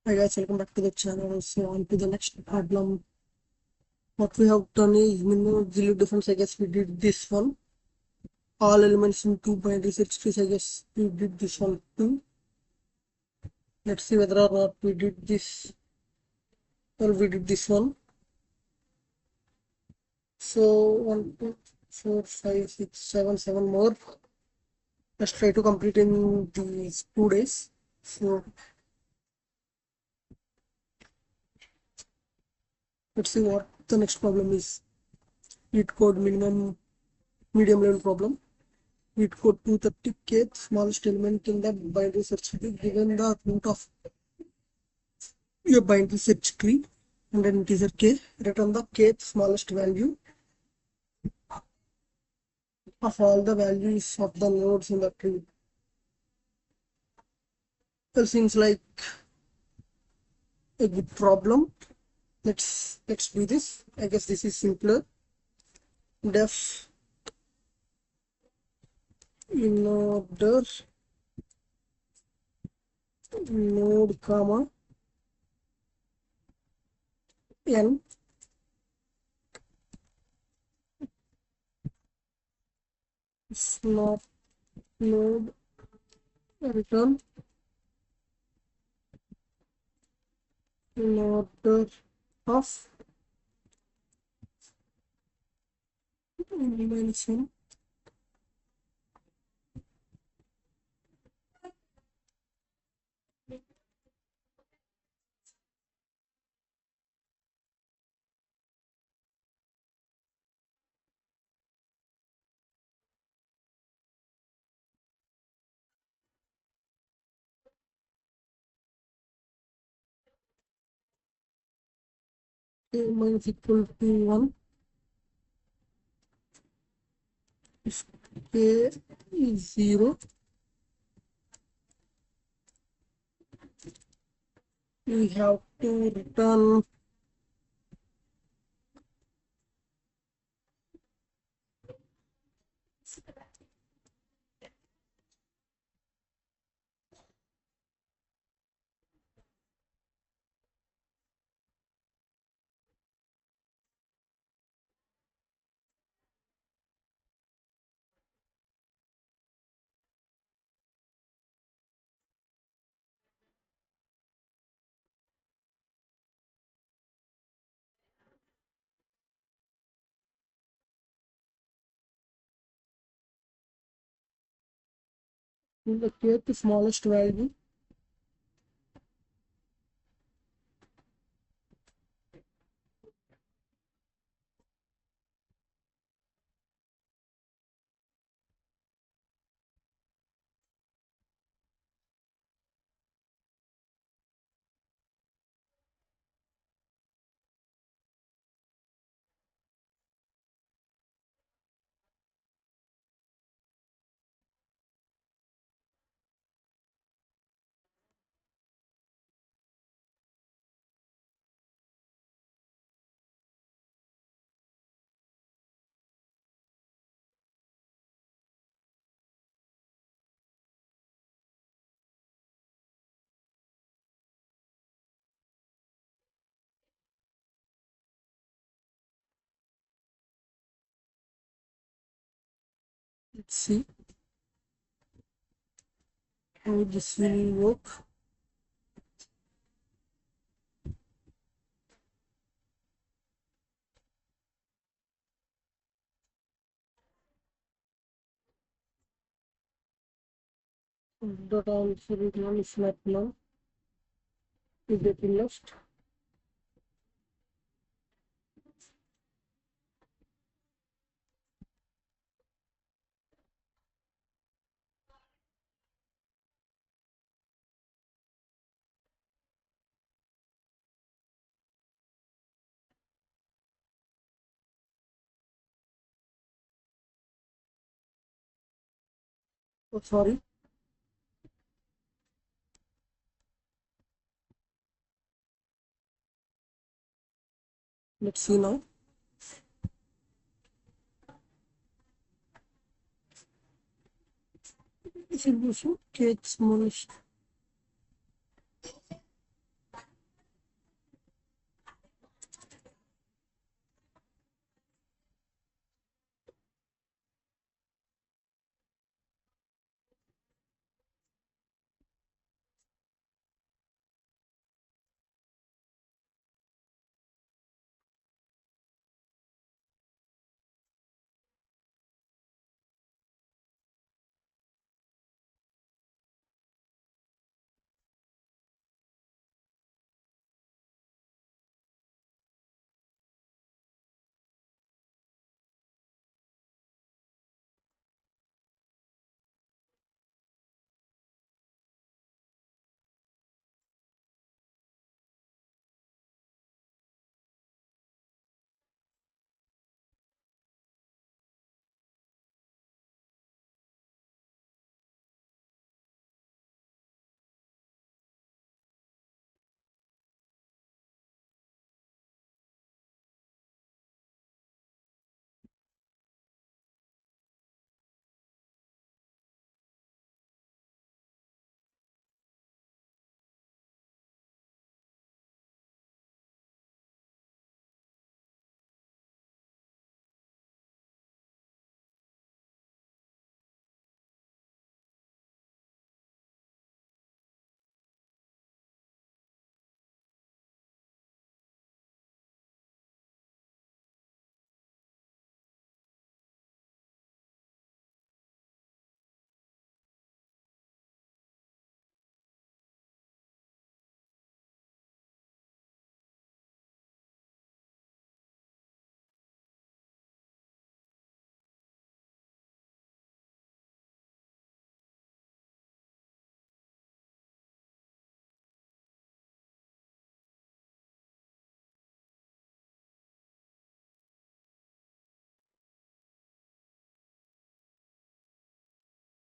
Hi guys, welcome back to the channel. So on to the next problem. What we have done is minimum zero difference. I guess we did this one. All elements in two binary search trees. I guess we did this one too. Let's see whether or not we did this. Well, we did this one. So 1, 2, 4, 5, 6, 7, 7 more. Let's try to complete in these 2 days. So let's see what the next problem is. Cheat code medium level problem. It code 230 kth smallest element in the binary search tree given the root of your binary search tree and an integer k. Return the kth smallest value of all the values of the nodes in the tree. Well, seems like a good problem. Let's do this. I guess this is simpler. Def in order node comma n is not node return in order of mention k minus equal to 1 if k is 0 we have to return the kth smallest value let's see how this will work. Dot answer is not now is getting left. Oh, sorry. Let's see now. Distribution kth smallest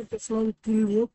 It's not will work.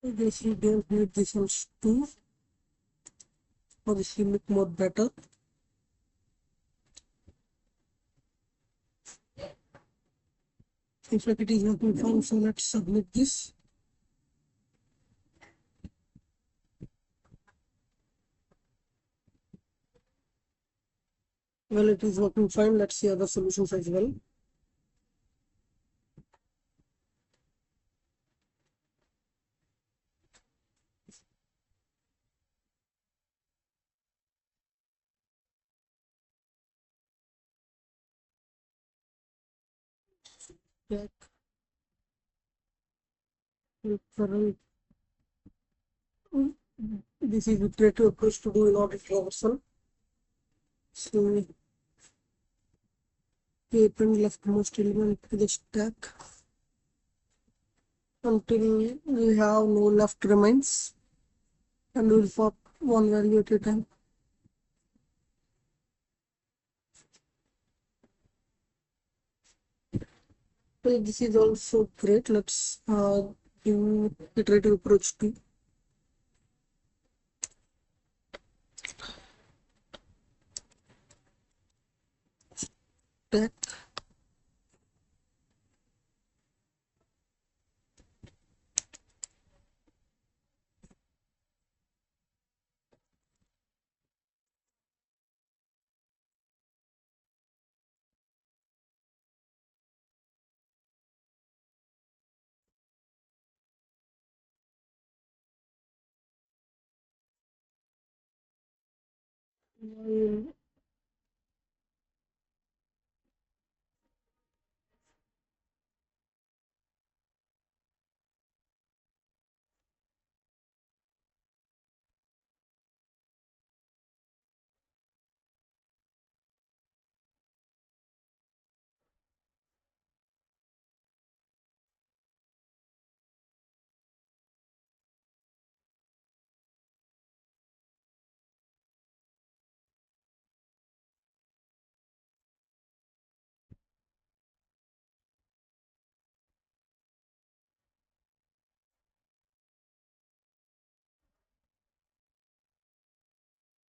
I guess you don't need this ones too, for this will look more better. Seems like it is working fine, so let's submit this. Well, it is working fine. Let's see other solutions as well. Check current. This is the iterative approach to do in audit reversal. So, append leftmost element to the stack until we have no left remains, and we'll pop one value at a time. Well, this is also great. Let's do iterative approach to stack.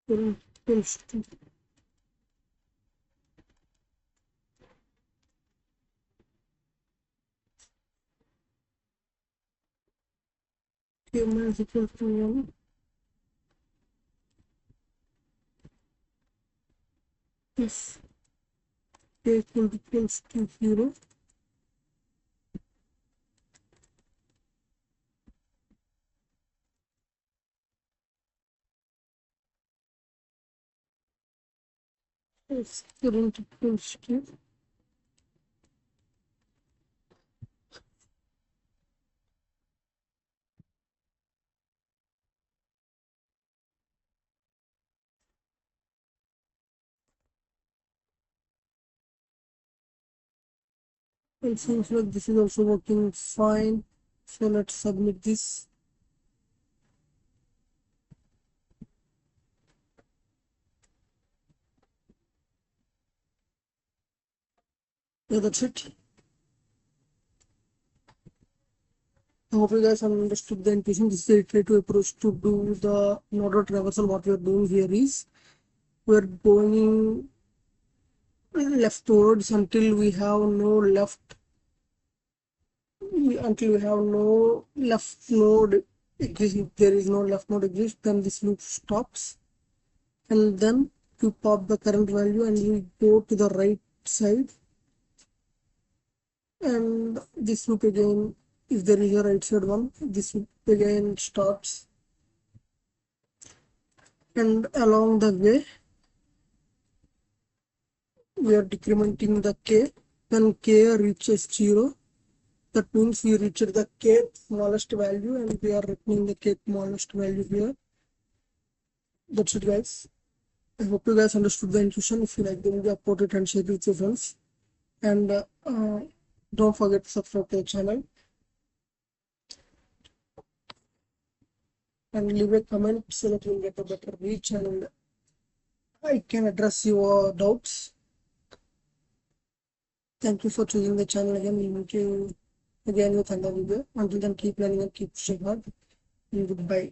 While equals to human is equal to 1. If equals to 0, if current equals to it seems like this is also working fine. So let's submit this. Yeah, that's it. I hope you guys have understood the intuition. This is the iterative approach to do the node traversal. What we are doing here is we are going leftwards until we have no left until we have no left node exists. If there is no left node exists, then this loop stops, and then you pop the current value and you go to the right side, and this loop again, if there is a right side one, this loop again starts, and along the way we are decrementing the k. When k reaches 0, that means we reached the kth smallest value, and we are returning the kth smallest value here. That's it, guys. I hope you guys understood the intuition. If you like the video, upload it and share it with your friends. And don't forget to subscribe to the channel. And leave a comment so that you'll get a better reach and I can address your doubts. Thank you for choosing the channel again. We'll meet you again with another video. Until then, keep learning and keep pushing hard. And goodbye.